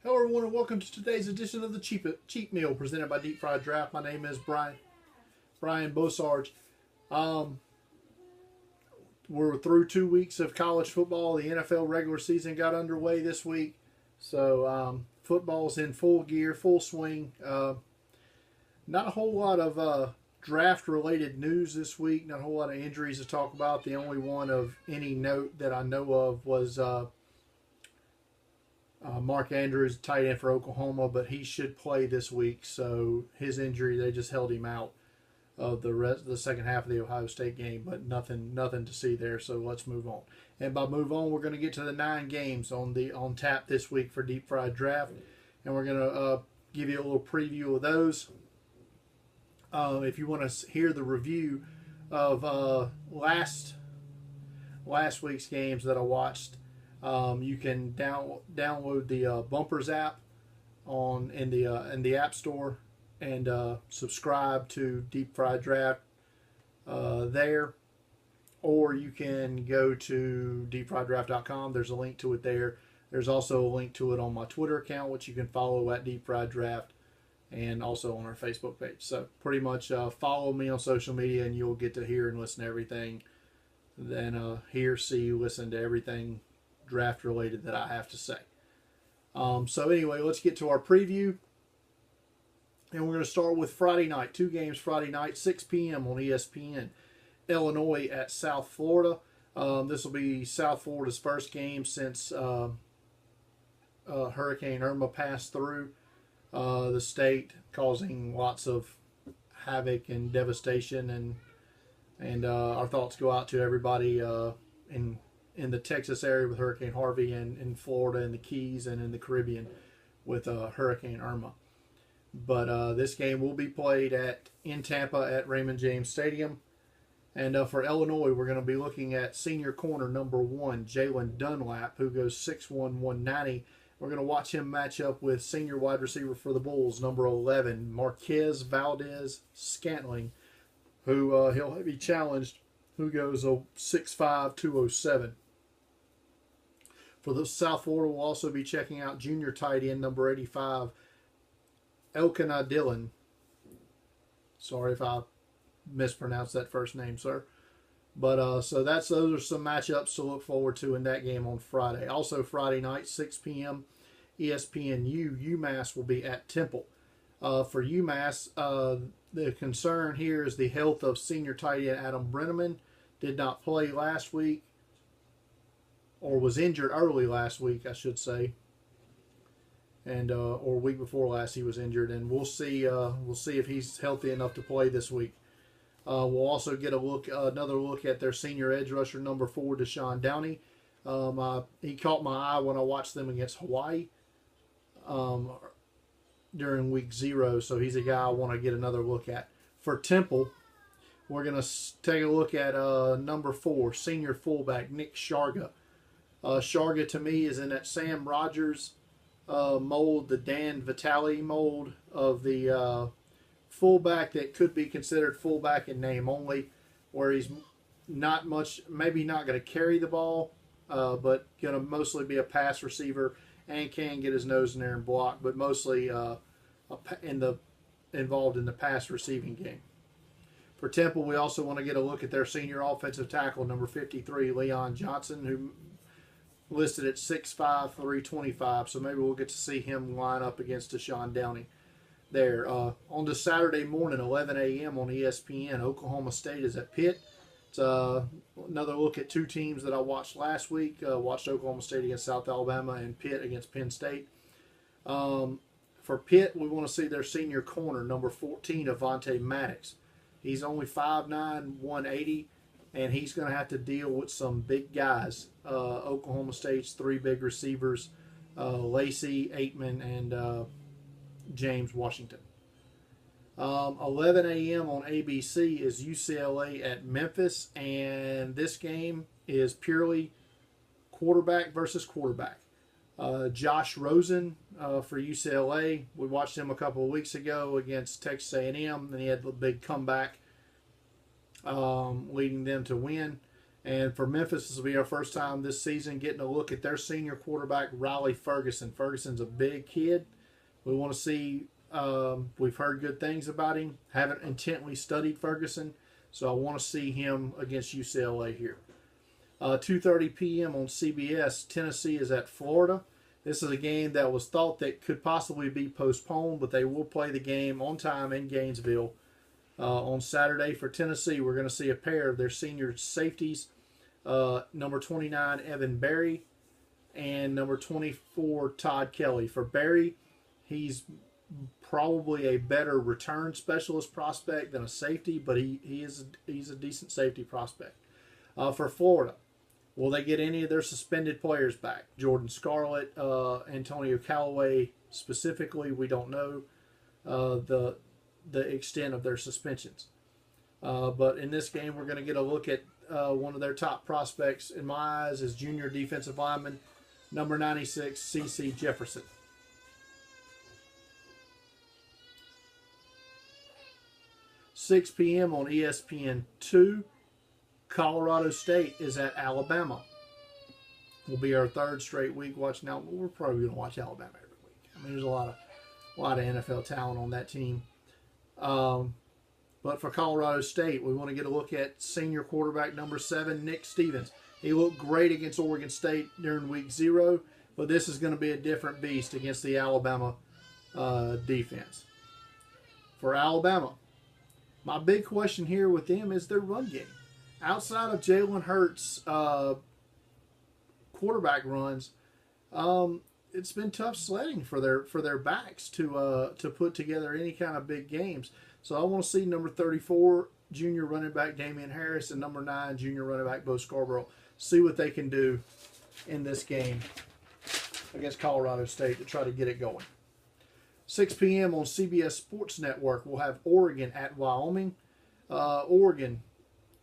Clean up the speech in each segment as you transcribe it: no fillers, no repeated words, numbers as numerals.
Hello, everyone, and welcome to today's edition of the Cheap Meal presented by Deep Fried Draft. My name is Brian Bosarge. Um, we're through 2 weeks of college football. The NFL regular season got underway this week, so football's in full gear, full swing. Not a whole lot of draft-related news this week. Not a whole lot of injuries to talk about. The only one of any note that I know of was Mark Andrews, tight end for Oklahoma, but he should play this week. So his injury, they just held him out of the second half of the Ohio State game, but nothing to see there. So let's move on. And by move on, we're going to get to the 9 games on tap this week for Deep Fried Draft, and we're going to give you a little preview of those. If you want to hear the review of last week's games that I watched. You can download the Bumpers app in the App Store and subscribe to Deep Fried Draft there, or you can go to deepfrieddraft.com. There's a link to it there. There's also a link to it on my Twitter account, which you can follow at Deep Fried Draft, and also on our Facebook page. So pretty much follow me on social media, and you'll get to hear and listen to everything. Then listen to everything draft related that I have to say. So anyway, let's get to our preview. And we're going to start with Friday night. 2 games Friday night, 6 p.m. on ESPN. Illinois at South Florida. This will be South Florida's first game since Hurricane Irma passed through the state, causing lots of havoc and devastation. And our thoughts go out to everybody in the Texas area with Hurricane Harvey, and in Florida and the Keys, and in the Caribbean with Hurricane Irma. But this game will be played in Tampa at Raymond James Stadium. And for Illinois, we're going to be looking at senior corner number 1, Jalen Dunlap, who goes 6'1", 190. We're going to watch him match up with senior wide receiver for the Bulls, number 11, Marquez Valdez Scantling, who he'll be challenged, who goes 6'5", 207. For the South Florida, we'll also be checking out junior tight end number 85, Elkanah Dillon. Sorry if I mispronounced that first name, sir. But so those are some matchups to look forward to in that game on Friday. Also Friday night, 6 p.m., ESPNU, UMass will be at Temple. For UMass, the concern here is the health of senior tight end Adam Brenneman. Did not play last week, or was injured early last week, I should say, and or week before last he was injured, and we'll see if he's healthy enough to play this week. We'll also get another look at their senior edge rusher number 4, Deshaun Downey. He caught my eye when I watched them against Hawaii during week 0, so he's a guy I want to get another look at. For Temple, we're going to take a look at number 4, senior fullback Nick Sharga. Sharga, to me, is in that Sam Rogers mold, the Dan Vitale mold of the fullback that could be considered fullback in name only, where he's not much, maybe not going to carry the ball, but going to mostly be a pass receiver and can get his nose in there and block, but mostly involved in the pass receiving game. For Temple, we also want to get a look at their senior offensive tackle, number 53, Leon Johnson, who listed at 6'5", 325, so maybe we'll get to see him line up against Deshaun Downey there. On this Saturday morning, 11 a.m. on ESPN, Oklahoma State is at Pitt. It's another look at 2 teams that I watched last week. Watched Oklahoma State against South Alabama and Pitt against Penn State. For Pitt, we want to see their senior corner, number 14, Avonte Maddox. He's only 5'9", 180, and he's going to have to deal with some big guys. Oklahoma State's 3 big receivers, Lacey, Aitman, and James Washington. 11 a.m. on ABC is UCLA at Memphis, and this game is purely quarterback versus quarterback. Josh Rosen for UCLA, we watched him a couple of weeks ago against Texas A&M, and he had the big comeback leading them to win. And for Memphis, this will be our first time this season getting a look at their senior quarterback, Riley Ferguson. Ferguson's a big kid. We want to see, we've heard good things about him. Haven't intently studied Ferguson, so I want to see him against UCLA here. 2:30 p.m. on CBS, Tennessee is at Florida. This is a game that was thought that could possibly be postponed, but they will play the game on time in Gainesville. On Saturday for Tennessee, we're going to see a pair of their senior safeties, number 29, Evan Berry, and number 24, Todd Kelly. For Berry, he's probably a better return specialist prospect than a safety, but he's a decent safety prospect. For Florida, will they get any of their suspended players back? Jordan Scarlett, Antonio Callaway specifically, we don't know the extent of their suspensions. But in this game, we're going to get a look at one of their top prospects, in my eyes, is junior defensive lineman, number 96, C.C. Jefferson. $6 p.m. on ESPN2, Colorado State is at Alabama. Will be our third straight week watching. Now we're probably going to watch Alabama every week. I mean, there's a lot of NFL talent on that team. But for Colorado State, we want to get a look at senior quarterback number 7, Nick Stevens. He looked great against Oregon State during week 0, but this is going to be a different beast against the Alabama defense. For Alabama, my big question here with them is their run game. Outside of Jalen Hurts' quarterback runs, it's been tough sledding for their backs to put together any kind of big games. So I want to see number 34 junior running back Damian Harris and number 9 junior running back Bo Scarborough see what they can do in this game against Colorado State to try to get it going. 6 p.m. on CBS Sports Network, we'll have Oregon at Wyoming. Oregon.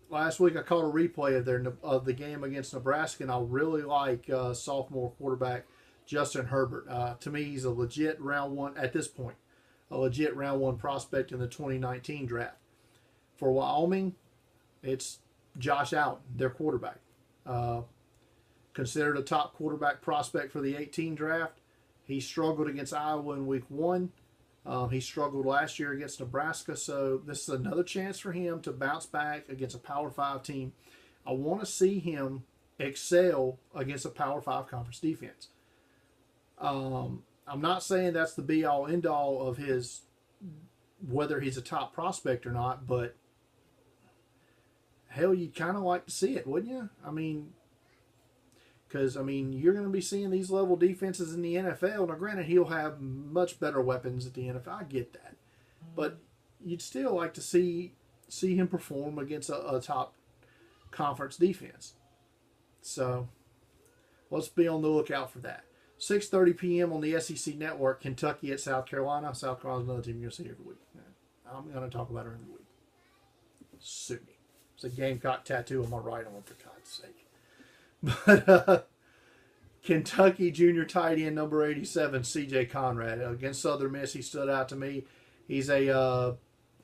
Last week I caught a replay of the game against Nebraska, and I really like sophomore quarterback Justin Herbert. To me, he's a legit round one at this point, a legit round one prospect in the 2019 draft. For Wyoming, it's Josh Allen, their quarterback. Considered a top quarterback prospect for the 18 draft. He struggled against Iowa in week 1. He struggled last year against Nebraska, so this is another chance for him to bounce back against a Power 5 team. I want to see him excel against a Power 5 conference defense. I'm not saying that's the be-all, end-all of his, whether he's a top prospect or not, but hell, you'd kind of like to see it, wouldn't you? I mean, because, you're going to be seeing these level defenses in the NFL. Now, granted, he'll have much better weapons at the NFL. I get that. But you'd still like to see him perform against a top conference defense. So, let's be on the lookout for that. 6:30 p.m. on the SEC Network, Kentucky at South Carolina. South Carolina's another team you're going to see every week. I'm going to talk about her every week. Sue me. It's a Gamecock tattoo on my right arm, for God's sake. But Kentucky junior tight end number 87, C.J. Conrad. Against Southern Miss, he stood out to me. He's a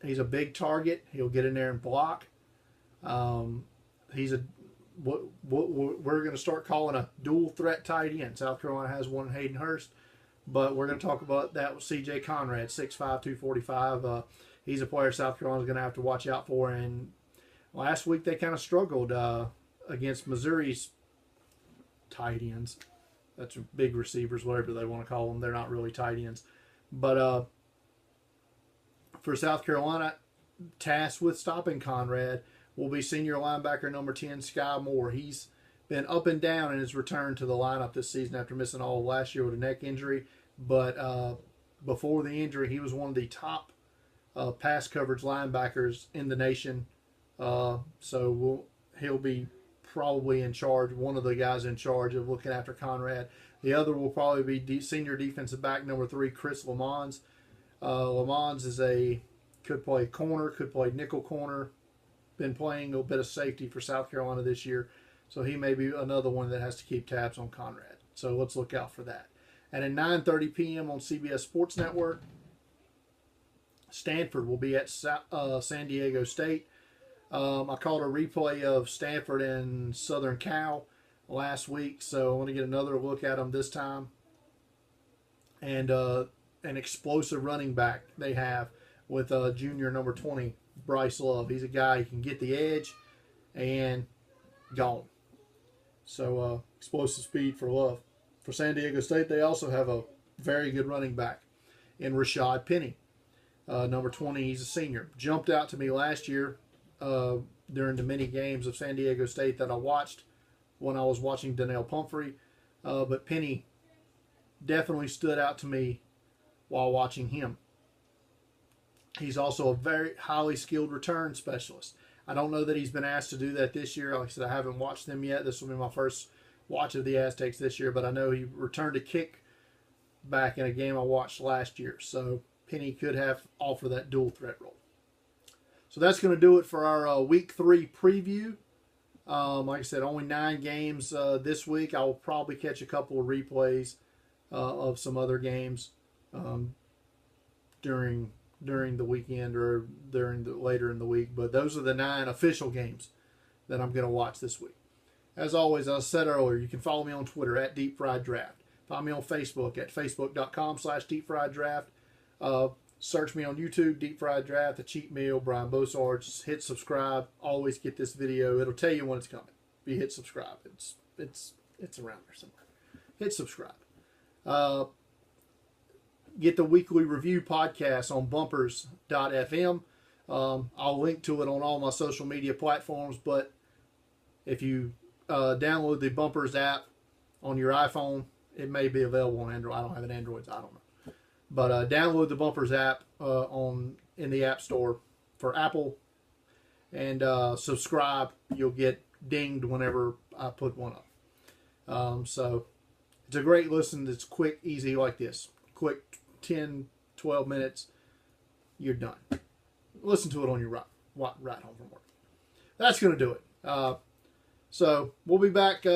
big target. He'll get in there and block. He's what we're going to start calling a dual threat tight end. South Carolina has one, Hayden Hurst, but we're going to talk about that with C.J. Conrad, 6'5", 245. He's a player South Carolina's going to have to watch out for. And last week they kind of struggled against Missouri's tight ends. That's big receivers, whatever they want to call them. They're not really tight ends. But for South Carolina, tasked with stopping Conrad will be senior linebacker number 10, Sky Moore. He's been up and down in his return to the lineup this season after missing all of last year with a neck injury. But before the injury, he was one of the top pass coverage linebackers in the nation. So he'll be probably in charge, one of the guys in charge of looking after Conrad. The other will probably be senior defensive back number 3, Chris Lamons. Lamons could play corner, could play nickel corner. Been playing a bit of safety for South Carolina this year, so he may be another one that has to keep tabs on Conrad. So let's look out for that. And at 9:30 p.m. on CBS Sports Network, Stanford will be at San Diego State. I caught a replay of Stanford and Southern Cal last week, so I want to get another look at them this time. And an explosive running back they have with junior number 20, Bryce Love. He's a guy who can get the edge and gone. So explosive speed for Love. For San Diego State, they also have a very good running back in Rashad Penny. Number 20, he's a senior. Jumped out to me last year during the mini games of San Diego State that I watched when I was watching Donnell Pumphrey. But Penny definitely stood out to me while watching him. He's also a very highly skilled return specialist. I don't know that he's been asked to do that this year. Like I said, I haven't watched them yet. This will be my first watch of the Aztecs this year, but I know he returned a kick back in a game I watched last year. So Penny could have offer that dual threat role. So that's going to do it for our Week 3 preview. Like I said, only 9 games this week. I will probably catch a couple of replays of some other games during the weekend or later in the week. But those are the 9 official games that I'm going to watch this week. As always, as I said earlier, you can follow me on Twitter at Deep Fried Draft. Find me on Facebook at facebook.com/deepfrieddraft. Search me on YouTube, Deep Fried Draft, The Cheat Meal, Brian Bosarge. Just hit subscribe. Always get this video. It'll tell you when it's coming. If you hit subscribe, it's around there somewhere. Hit subscribe. Get the weekly review podcast on bumpers.fm. I'll link to it on all my social media platforms, but if you download the Bumpers app on your iPhone, it may be available on Android. I don't have an Android, so I don't know. But download the Bumpers app in the App Store for Apple and subscribe. You'll get dinged whenever I put one up. So it's a great listen. It's quick, easy like this. Quick 10, 12 minutes. You're done. Listen to it on your ride home from work. That's going to do it. So we'll be back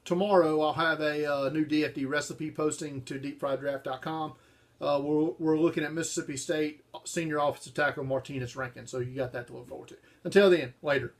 tomorrow. I'll have a new DFD recipe posting to deepfrieddraft.com. We're looking at Mississippi State senior offensive tackle Martinez Rankin. So you got that to look forward to. Until then, later.